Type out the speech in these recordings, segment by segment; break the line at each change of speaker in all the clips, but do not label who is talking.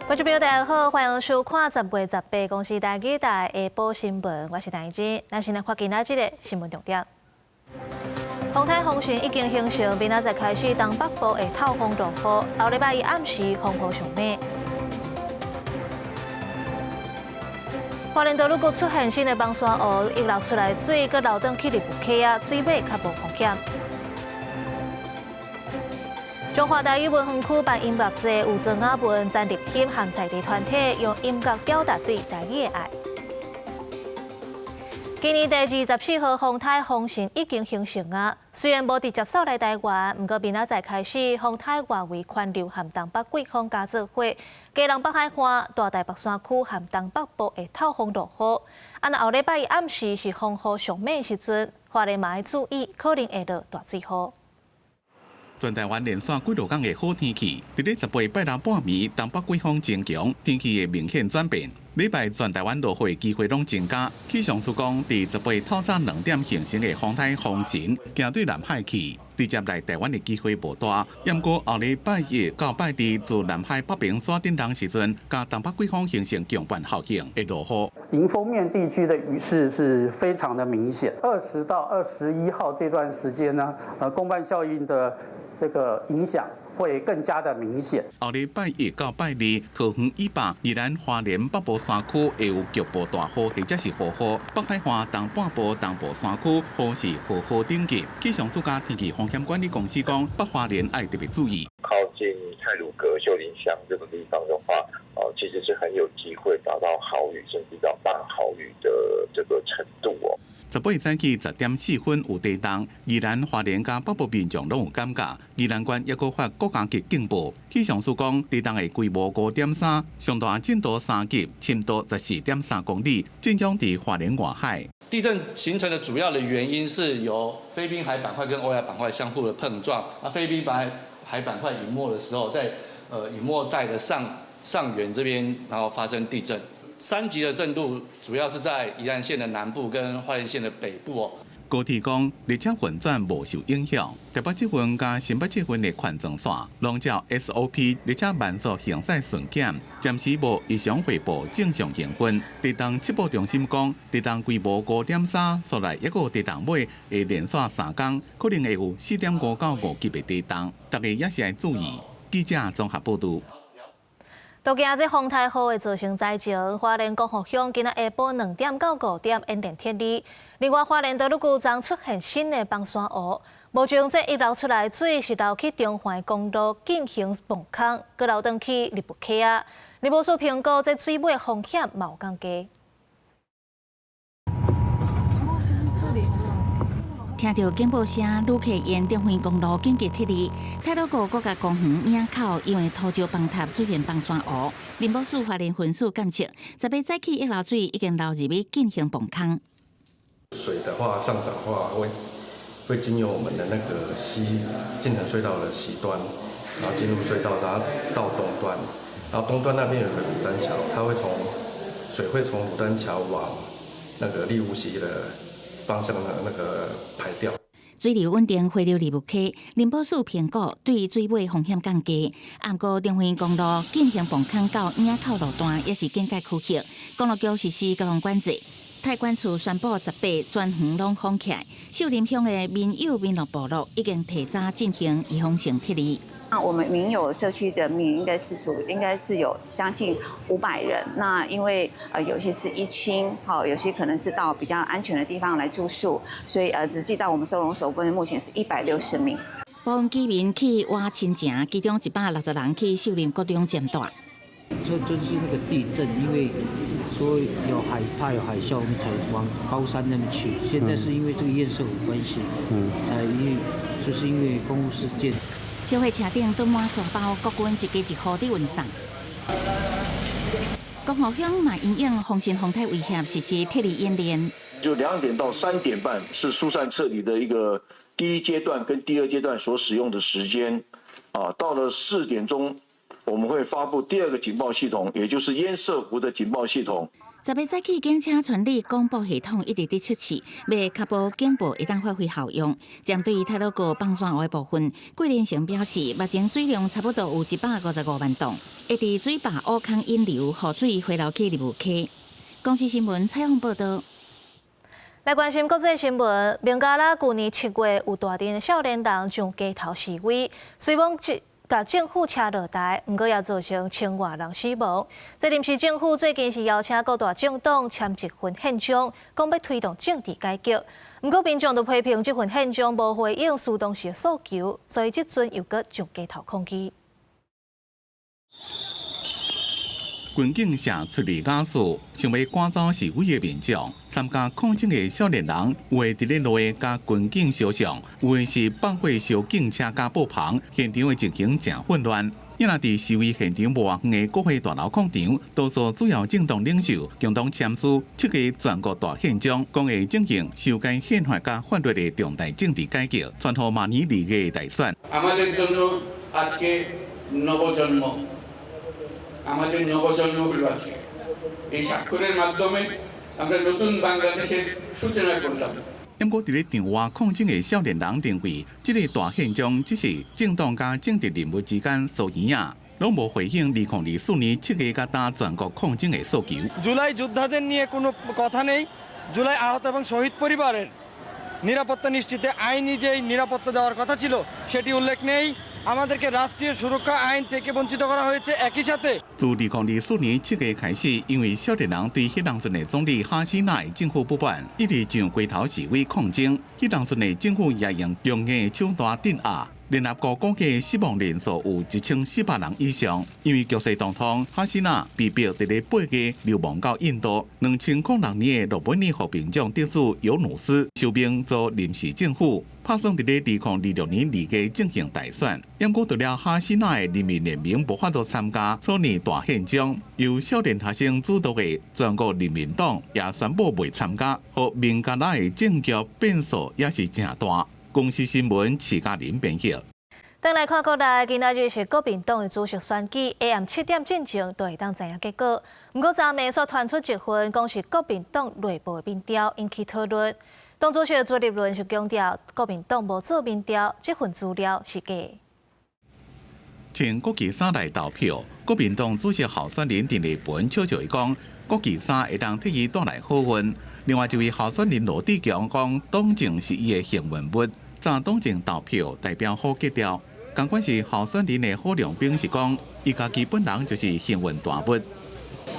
观众朋友大家好，欢迎收看10月18公司台记台下晡新闻，我是陈怡珍。咱先来看今仔日的新闻重点。风台风旋已经形成，明仔载开始东北部会透风落雨，后礼拜一暗时风雨上猛。花莲道路局出现新的崩山湖，溢流出来水，搁流转去入不溪啊，水尾较无风险。中华大语文园区办音乐节，有庄雅文、詹立钦和在地团体用音乐表达对台语的爱。今年第24号风台风旋已经形成啊，虽然无直接扫来台湾，不过明仔载开始，风台外围环流和东北季风加做伙，基隆北海岸、大台北山区和东北部会透风落雨。那后礼拜一暗时是风雨上猛的时阵，花莲嘛要注意，可能会落大水雨。
全台湾连续几落天的好天气，伫咧10月8日半暝，东北季风增强，天气会明显转变。礼拜全台湾落雨机会拢增加。气象署讲，伫10月透早2点形成的风台风旋，行对南海去，直接来台湾的机会无大。不过后礼拜一到拜二，自南海北平山顶东时阵，甲东北季风形成强伴效应，会落雨。
迎风面地区的雨势是非常的明显。20到21号这段时间呢，公办效应的这个影响会更加的明显。
后礼拜一到拜二，桃园以北、宜兰花莲北部山区会有局部大雨或者是豪雨，北海岸东半部、东部山区或是豪雨顶级。气象署加天气风险管理公司讲，北花莲要特别注意。
靠近太鲁阁、秀林乡这个地方的话，其实是很有机会达到豪雨，甚至到大豪雨的这个程度哦。
10月早起10点4分有地震，宜兰花莲甲北部民众拢有感觉。宜兰县也搁发国家级警报。气象署讲，地震的规模5.3，上大震度3级，深度14.3公里，震央伫花莲外海。
地震形成的主要的原因是由菲律宾海板块跟欧亚板块相互的碰撞。菲律宾海板块隐没的时候，在隐没带的上缘这边，然后发生地震。3级的震度主要是在宜兰县的南部跟花莲县的北部哦。
高铁讲，列车运转无受影响，台北捷运加新北捷运的环状线，拢照 SOP 列车慢速行驶顺检，暂时无异常汇报正常行运。地动七部中心讲，地动规模5.3，所来一个地动尾会连续3天，可能会有4.5到5级的地动，大家也是要注意。记者综合报道。
都惊这风台雨会造成灾情，花莲光复乡今仔下晡2点到5点演练天理。另外，花莲道路旧站出现新的崩山湖，目前这一流出来水是流去中环公路进行崩坑，搁流转去入不溪啊。林务署评估这水尾风险嘛有降低。
听到警报声，旅客沿中环公路紧急撤离。太鲁阁国家公园影口因为土石崩塌出现崩山湖，林务署花莲分署监测，10月早起一流水已经流入去进行崩坑。
水的话上涨的话会经由我们的那个进城隧道的西端，然后进入隧道，然后到东端，然后东端那边有个牡丹桥，水会从牡丹桥往那个利乌溪的方向的那个排掉。
水流稳定，回流入不溪。林务署评估对水尾风险降低。不过，中环公路进行崩坑到影口路段也是警戒区域，公路局实施交通管制。太管处宣布18全园拢封起来。秀林乡的民友民乐部落已经提早进行预防性撤离。
我们民友社区的民应该是有将近500人。那因为有些是一清，有些可能是到比较安全的地方来住宿，所以直计到我们收容所部目前是160名。
部分居民去挖亲情，其中160人去秀林国中监大。
就是那个地震，因为说怕有海啸，我们才往高山那边去。现在是因为这个验收有关系，就是因为公务事件。
消费车顶堆满沙包，国军一家一户伫运送。光复乡嘛因应风神风台威胁实施撤离演练。
就2点到3点半是疏散撤离的一个第一阶段跟第二阶段所使用的时间，到了4点钟我们会发布第2个警报系统，也就是堰塞湖的警报系统。
10月早起，警车全力广播系统一直在测试，要确保警报会当发挥效用。针对太鲁阁放线湖的部分，桂林城表示，目前水量差不多有155万吨，会伫水坝乌坑引流，河水回流去入雾溪。公视新闻采访报道。
来关心国际新闻，孟加拉去年7月有大阵少年人上街头示威，虽望甲政府车落台，不过也造成千外人死亡。这临时政府最近是邀请各大政党签一份宪章，讲要推动政治改革。不过民众就批评这份宪章无回应苏当时的诉求，所以这阵又搁上街头抗议。
军警社出力假诉，想要赶走示威的民众。参加抗争的少年人，有的伫咧路下甲军警相向，有的是放火烧警车甲布棚，现场的情形正混乱。也若伫示威现场无远的国会大楼广场，多数主要政党领袖共同签署7个全国大宪章，讲会进行修改宪法甲法律的重大政治改革，传乎明年2月大选。
আমাদের নবজন্ম হলো আজকে এই স্বাক্ষরের মাধ্যমে আমরা নতুন বাংলাদেশের সূচনা করলাম。
不过，伫咧场外抗争的少年人认为，这个大宪章只是政党甲政治人物之间疏远啊，拢无回应2024年7月甲打全国抗争的诉求。
জুলাই যোদ্ধাদের নিয়ে কোনো কথা নেই, জুলাই আহত এবং শহীদ পরিবারের নিরাপত্তা নিশ্চিতে আইনি যে নিরাপত্তা দেওয়ার কথা ছিল সেটি উল্লেখ নেই। আমাদেরকে রাষ্ট্রীয় সুরক্ষা আইন থেকে বঞ্চিত করা হয়েছে। একই সাথে
自2024年7月开始，因为少年人对迄当阵的总理哈希奈政府不满，一直上街头示威抗争。迄当阵的政府也用强硬的手段镇压。联合国估计死亡人数有1400人以上，因为局势动荡，哈希娜被逼伫咧8月流亡到印度。2006年的诺贝尔和平奖得主尤努斯收兵做临时政府，打算伫咧2026年2月进行大选。不过，除了哈希娜的人民联盟无法度参加初年大宪章，由少年学生主导的全国人民党也宣布未参加，和孟加拉的政局变数也是正大。公视新闻齐嘉玲编辑。
等来看国内，今仔日是国民党的主席选举，下暗7点进前都会当知影结果。不过昨暝却传出一份，讲是国民党内部的民调，引起讨论。党主席朱立伦是强调，国民党无做民调，这份资料是假。
穿国旗衫来投票，国民党主席候选人陈立文笑笑讲，国旗衫会当替伊带来好运。另外一位候选人罗志强讲，党证是伊的幸运物，早党证投票代表好结了。同款是候选人的郝良斌是讲，伊家己本人就是幸运大物。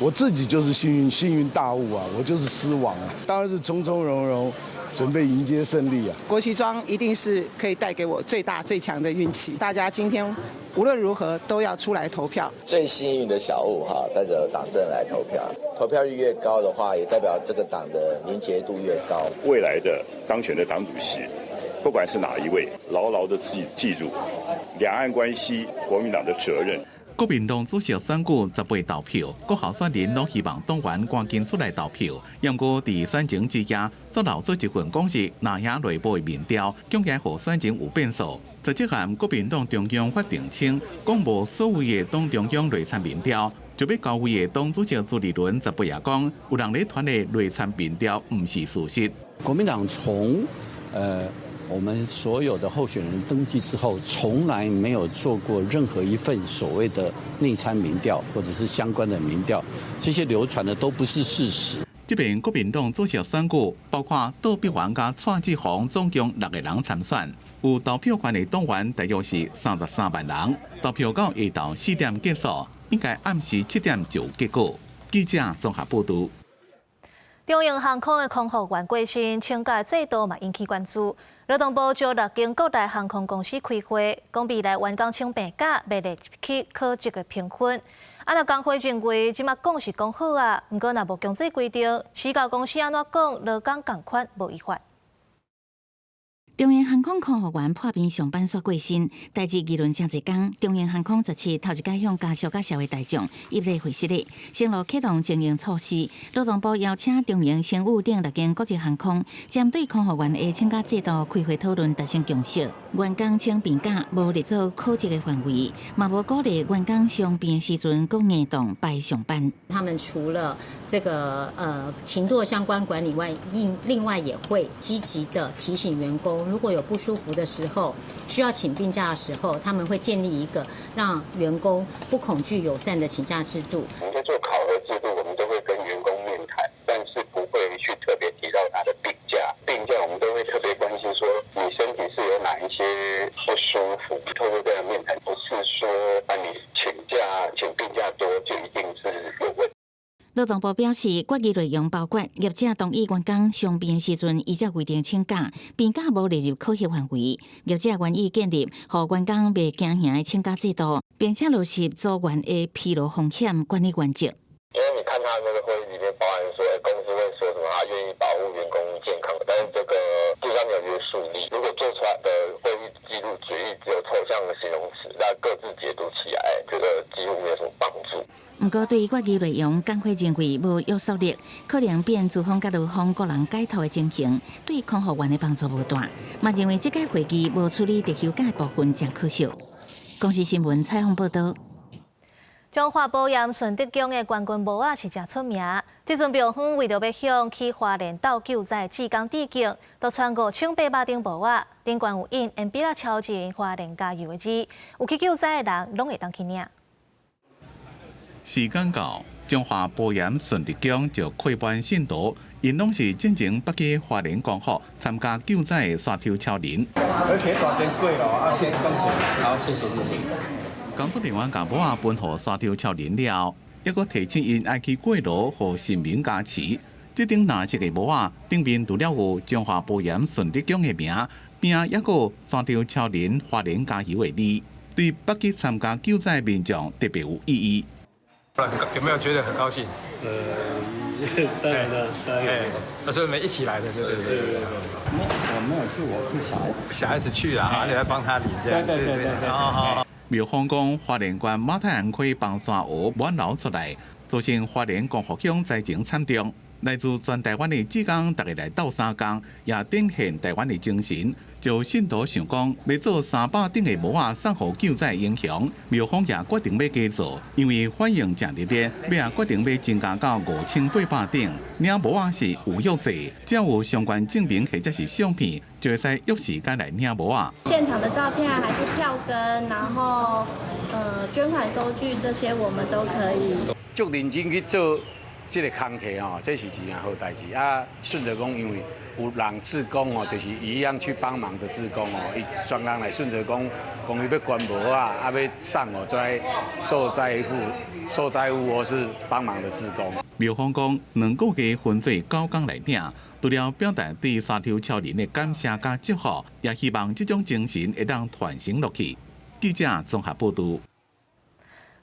我自己就是幸运大物啊，我就是狮王啊，当然是从从容容。准备迎接胜利啊！
国旗装一定是可以带给我最大最强的运气。大家今天无论如何都要出来投票。
最幸运的小物哈，带着党证来投票，投票率越高的话，也代表这个党的凝结度越高。
未来的当选的党主席，不管是哪一位，牢牢的记住两岸关系国民党的责任。
国民党主席选举10月投票，各候选人拢希望党员赶紧出来投票。不过，伫选前之夜，则流出一份讲是拿下内部的民调，恐惊互选前有变数。在这项国民党中央法定称，公布所有的党中央内参民调，就要高位的党主席朱立伦10月也讲，有人咧传的内参民调不是事实。
国民党从我们所有的候选人登记之后，从来没有做过任何一份所谓的内参民调或者是相关的民调，这些流传的都不是事实。
这边国民党主席选举，包括杜碧华加蔡志宏总共6个人参选，有投票权的党员大约是33万人。投票到下昼4点结束，应该暗时7点就有结果。记者综合报道。
中营航空的空服员过身请假制度嘛引起关注。劳动部招6间各大航空公司开会，讲未来员工请病假要列去考这个评分。若工会认为，即马讲是讲好啊，不过若无强制规定，私教公司安怎讲，劳工共款无违法。
中央航空空服员破病上班煞过身，代志议论正一天。中央航空昨次头一届向家属甲社会大众一例会室里，承诺启动经营措施。劳动部邀请中央、新武等6间国际航空，针对空服员的请假制度开会讨论，达成共识。员工请病假无列做考绩的范围，嘛无鼓励员工伤病时阵搁硬动排上班。
他们除了这个勤惰相关管理外，另外也会积极的提醒员工，如果有不舒服的时候，需要请病假的时候，他们会建立一个让员工不恐惧、友善的请假制度。
我们在做考核制度，我们都会跟员工面谈，但是不会去特别提到他的病假。病假我们都会特别关心说，你身体是有哪一些不舒服，透过这样面谈，不是说你请病假多就一定是有问题。
劳动部表示，决议内容包括业者同意员工伤病时阵依照规定请假，病假无列入考核范围。业者愿意建立让员工袂惊吓的请假制度，并且落实组员的疲劳风险管理原则。
因为你看他那个会议里面包含说，公司会说什么，他愿意保护员工健康，但是这个就像没有约束力。如果做出来的会议记录决议只有抽象的形容词，那各自解读起来，这个几乎没有什么帮助。
不过，对于决议内容，工会认为无约束力，可能变资方甲劳方个人解套的情形，对空服员的帮助无大。嘛认为这届会议无处理特休假的部分，真可惜。公视新闻采访报道。
中华保盐顺德宫的冠军模仔是真出名，这阵庙方为着要向去花莲斗救灾志工致敬，都传5800顶模仔，顶冠有印因比较超前花莲加油的字，有去救灾的人拢会当去领。
时间到，中华保盐顺德宫就开办信徒，因拢是进前北基花莲光复参加救灾的刷抽超人。
好，谢谢。
工作人员把模仔分予刷抽超人了，抑阁提醒因爱去过路，互神明加持。这顶蓝色的模仔顶面除了有中华保盐顺德宫的名，边抑阁刷抽超人花莲加油的字，对北基参加救灾民众特别有意义。
有没有觉得很高兴？
当然了，
所以我们一起来的，对。
我没有去，我是
小孩子去了，你来帮他领这样子。
对。
好。
庙方讲，花莲县马太安溪崩山河满流出来，造成花莲光复乡灾情惨重。来自全台湾的志工，大家来斗三工，也展现台湾的精神。就信徒想讲，要做300顶的模仔送予救灾英雄，庙方也决定要加做，因为反应正热烈，也决定要增加到5800顶。领模仔是有约制，只要有相关证明或者是相片，就会使约时间来领模仔。
现场的照片还是票根，然后捐款收据这些我们都可以。
足认真去做这个工课哦，这是一件好代志啊。顺着讲，因为有人志工哦，就是一样去帮忙的志工哦，伊专工来顺着讲，讲伊要捐模啊，要送哦，在受灾户或是帮忙的志工。
庙方讲，2个月分做9天来领，除了表达对刷抽超人的感谢甲祝福，也希望这种精神会当传承落去。记者综合报道。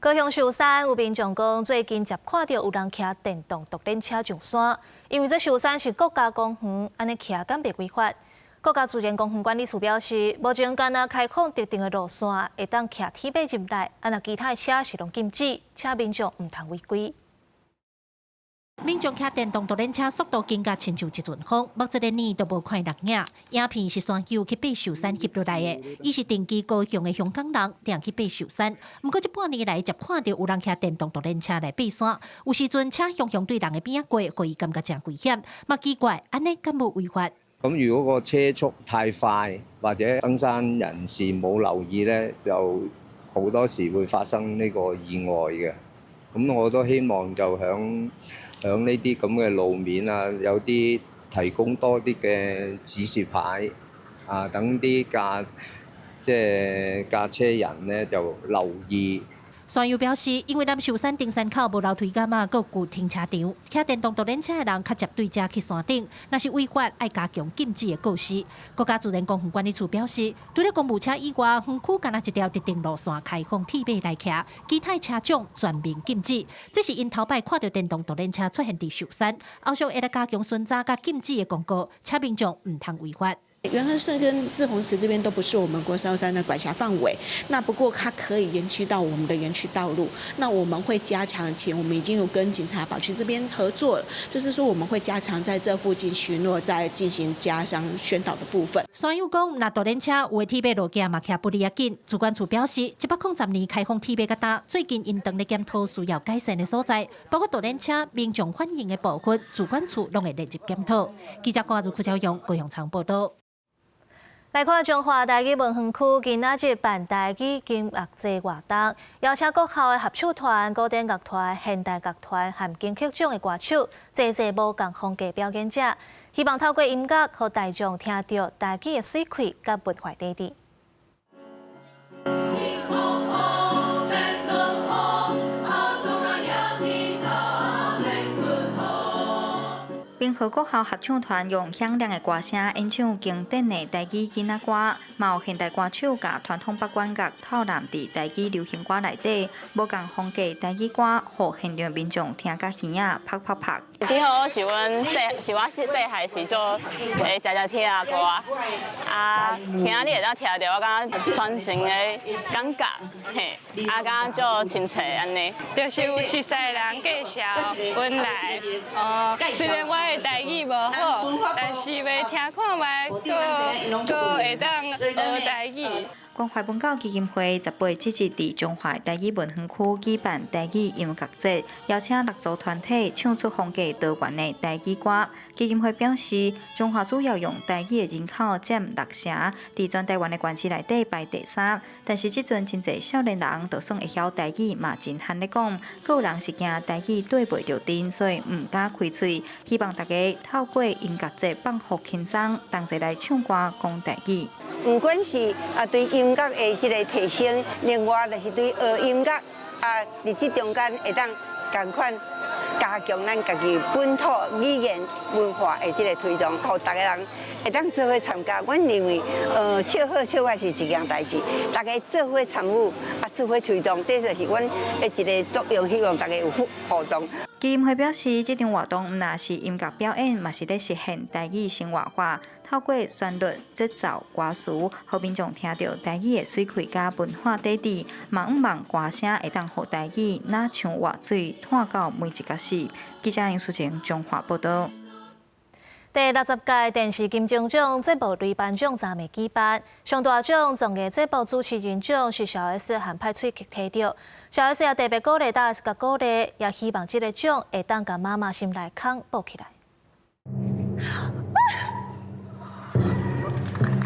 高雄寿山有民众讲，最近接看到有人骑电动独轮车上山，因为这寿山是国家公园，安尼骑敢袂违法。国家自然公园管理处表示，目前敢若开放特定的路线，会当骑铁马入内，安若其他车是拢禁止，请民众唔通违规。
民众骑电动独轮车速度更加亲像一阵风，目前的年都无看录影。影片是山丘去爬寿山翕落来的，伊是定期高雄的香港人，定去爬寿山。不过这半年来，才看到有人骑电动独轮车来爬山，有时阵车向向对人的边过，互伊感觉真危险。嘛奇怪，安尼敢无违法？
咁如果個車速太快，或者登山人士冇留意咧，就好多時會發生呢個意外嘅。咁我都希望就響呢啲咁嘅路面啊，有啲提供多啲嘅指示牌啊，等啲駕車人咧就留意。
山友表示，因為南壽山登山口無樓梯杆啊，佮舊停車場，騎電動獨輪車的人較接對車去山頂，若是違法，愛加強禁止的告示。國家自然公園管理處表示，除了公務車以外，園區敢若一條特定路線開放鐵馬來騎，其他車種全面禁止。這是因頭擺看到電動獨輪車出現佇壽山，後續會來加強巡查甲禁止的公告，請民眾唔通違法。
元和社跟志宏池这边都不是我们国烧山的管辖范围，那不过它可以延续到我们的园区道路。那我们会加强前，我们已经有跟警察保区这边合作了，就是说我们会加强在这附近巡逻，再进行加强宣导的部分。
山友讲，那大轮车有的铁马路架嘛，徛不离要紧。主管处表示，110年开放铁马疙瘩，最近因当咧检讨需要改善的所在，包括大轮车民众欢迎的部分，主管处拢会列入检讨。记者关注邱朝阳、高雄长报道。
来看中华台语文化区今仔日办台语音乐节活动，邀请各校的合唱团、古典乐团、现代乐团和金曲奖的歌手，齐无共风格表演者，希望透过音乐，让大众听到台语的水气甲文化底底。
滨河国校合唱团用响亮的歌声演唱经典的台语囡仔歌，嘛有现代歌手甲传统北管乐套揽伫台语流行歌内底，无共风格台语歌，互现场民众听甲耳仔啪啪啪。
你好，是我细汉时做会常常听的歌啊，今仔日会当听到我感觉传情的感觉，嘿，感觉就亲切安尼。
就是有熟悉人介绍本来，虽然我的台语无好，但是要听看卖，搁会当学台语。
关怀文教基金会18日伫中华台语文化区举办台语音乐节，邀请6组团体唱出风格多元的台语歌。基金会表示，中华主要用台语的人口占60%，伫全台湾的县市内底排第3。但是即阵真侪少年人就算会晓台语，嘛真罕咧讲，个有人是惊台语对袂着阵，所以唔敢开嘴。希望大家透过音乐节放互轻松，同齐来唱歌讲台语。
不管是对音乐的这个提升，另外就是对学音乐在这中间会当同款加强咱家己本土语言文化的这个推动，让大家人会当做伙参加。阮认为，笑好笑坏是一件代志，大家做伙参与，做伙推动，这就是阮的一个作用。希望大家有互动。
基金会表示，这场活动唔但是音乐表演，嘛是咧实现台语生活化。透过旋律、节奏、歌词，让民众听到台语的水气甲文化底底，望歌声会当互台语若像活水，探到每一角死。记者杨淑晴中华报道。
第60届电视金钟奖节目类颁奖昨暝举办，上大奖综艺节目主持人奖是小 S 和派翠克摕到。小 S 也特别鼓励大 S 甲鼓励，也希望这个奖会当甲妈妈心内空补起来。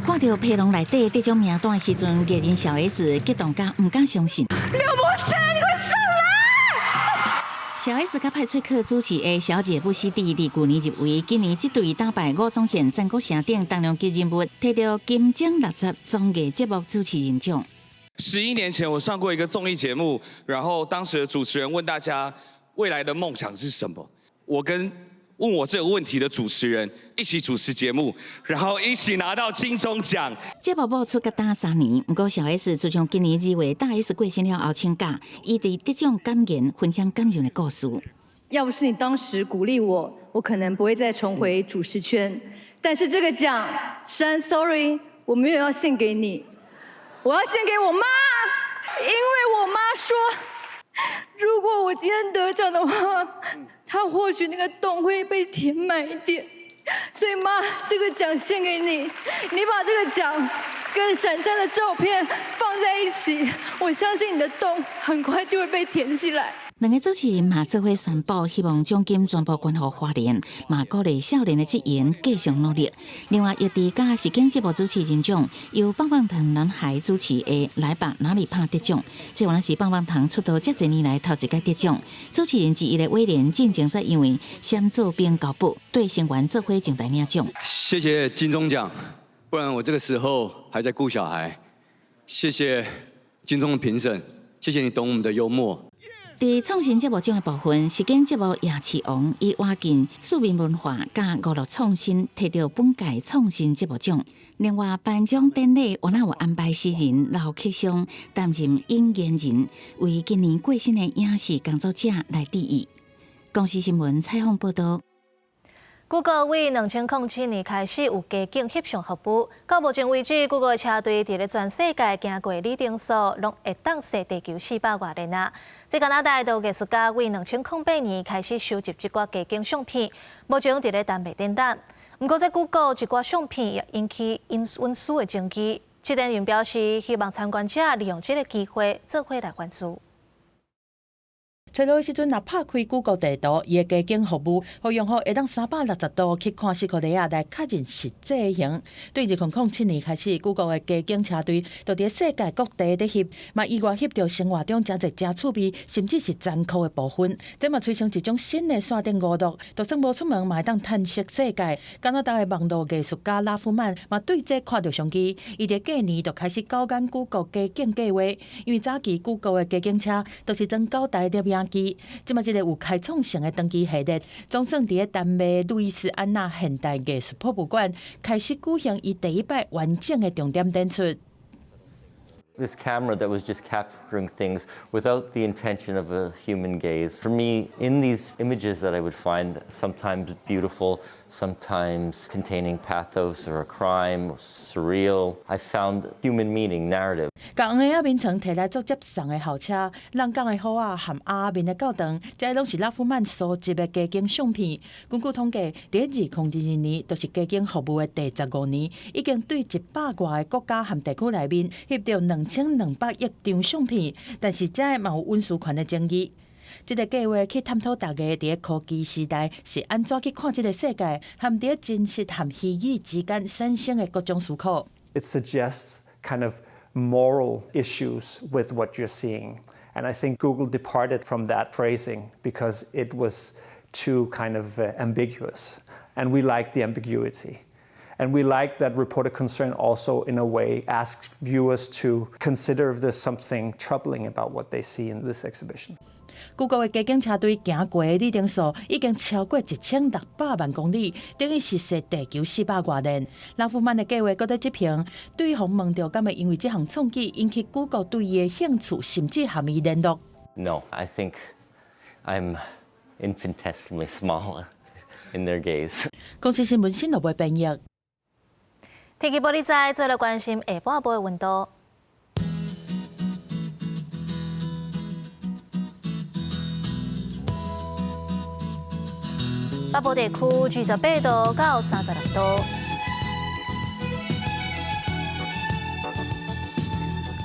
看到皮囊内底这种名单的时阵，艺人小 S 激动甲唔敢相信。
刘伯承，你快上来！
小 S 甲派翠克主持的《小姐不息地》伫去年入围，今年这对打败吴宗宪、全国城顶当量级人物，摕到金奖60综艺节目主持人奖。
11年前，我上过一个综艺节目，然后当时的主持人问大家未来的梦想是什么，我跟问我这个问题的主持人一起主持节目，然后一起拿到金钟奖。
节目播出甲打3年，不过小 S 自从今年2月大 S 过身了后请假，伊伫得奖感言分享感人的故事。
要不是你当时鼓励我，我可能不会再重回主持圈。但是这个奖，珊 ，sorry， 我没有要献给你，我要献给我妈，因为我妈说，如果我今天得奖的话，她或许那个洞会被填满一点。所以妈，这个奖献给你，你把这个奖跟闪闪的照片放在一起，我相信你的洞很快就会被填起来。
两个主持人嘛做伙宣布，希望奖金全部捐予花莲，嘛鼓励少年的职员继续努力。另外，亦伫甲时间节目主持人奖由棒棒糖男孩主持的《来吧哪里怕》得奖，这原来是棒棒糖出道这侪年来头一届得奖。主持人之一的威廉进前在因为闪做编高部对成员做伙前来领奖。
谢谢金钟奖，不然我这个时候还在顾小孩。谢谢金钟的评审，谢谢你懂我们的幽默。
伫创新节目奖的部分，时间节目夜市王以挖进庶民文化甲娱乐创新，摕到本届创新节目奖。另外，颁奖典礼我有安排诗人刘克襄担任引言人，为今年过身的影视工作者来致意。公司新闻采访报道。
Google 为2007年开始有加紧翕相服务，到目前为止 ，Google 的车队伫咧全世界行过里程数，拢会当踅地球400外年啊！这加拿大的艺术家为2008年开始收集这挂加紧相片，目前伫咧单卖展览。不过，这 Google 一挂相片也引起温书的争议。这单元表示，希望参观者利用这个机会做伙来反思。
找到的时阵，若拍开 Google 地图，伊的加景服务，互用户会当360度去看斯库里亚来确认实际型。对2007年开始 ，Google 的加景车队就伫世界各地咧翕，嘛意外翕到生活中真侪真趣味，甚至是残酷的部分。这嘛催生一种新的线顶娱乐，就算无出门，嘛会当探索世界。加拿大的网络艺术家拉夫曼嘛对这看到商机，伊伫过年就开始搞紧 Google 加景计划，因为早期 Google 的加景车都是装9台摄影。 即嘛，即个有开创性的登机系列，总算伫咧丹麦路易斯安那现代艺术博物馆开始举行伊第一摆完整的重点展出。
This camera that was just capturing things without the intention of a human gaze. For me, in these images that I would find sometimes beautiful, sometimes containing pathos or a crime, surreal, I found human meaning, narrative.
甲黄的面层摕来做接送的校车，人港的虎仔含鸭面的教堂，这拢是拉夫曼收集的加景相片。根据统计，伫2022年，就是加景服务的第15年，已经对100外个国家和地区内面翕到2200亿张相片，但是这嘛有温书权的争议。这个计划去探讨大家伫科技时代是安怎去看这个世界，和伫真实和虚拟之间产生的各种思考。
It suggests kind of moral issues with what you're seeing, and I think Google departed from that phrasing because it was too kind of ambiguous, and we like the ambiguity. And we like that reporter concern also, in a way, asks viewers to consider if there's something troubling about what they see in this exhibition.
Google 的加景车队行过的里程数已经超过1600万公里，等于是踅地球400外年。拉夫曼的计划搁在这篇，对方问到敢会因为这项创举引起 Google 对伊的兴趣，甚至和伊联络。
No, I think I'm infinitesimally small in their gaze.
公司新闻新闻部编译。
天气玻璃仔做了关心下半晡的温度。北部地区28度到36度，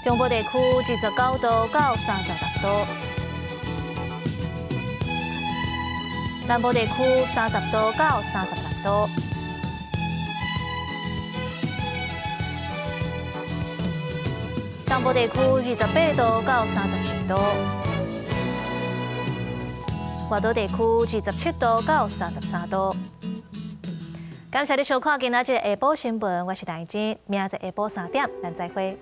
中部地区29度到36度，南部地区30度到36度。 东部地区28度到32度，外岛地区27度到33度。感谢你收看今仔日的下晡新闻，我是陈怡真，明仔载下晡3点咱再会。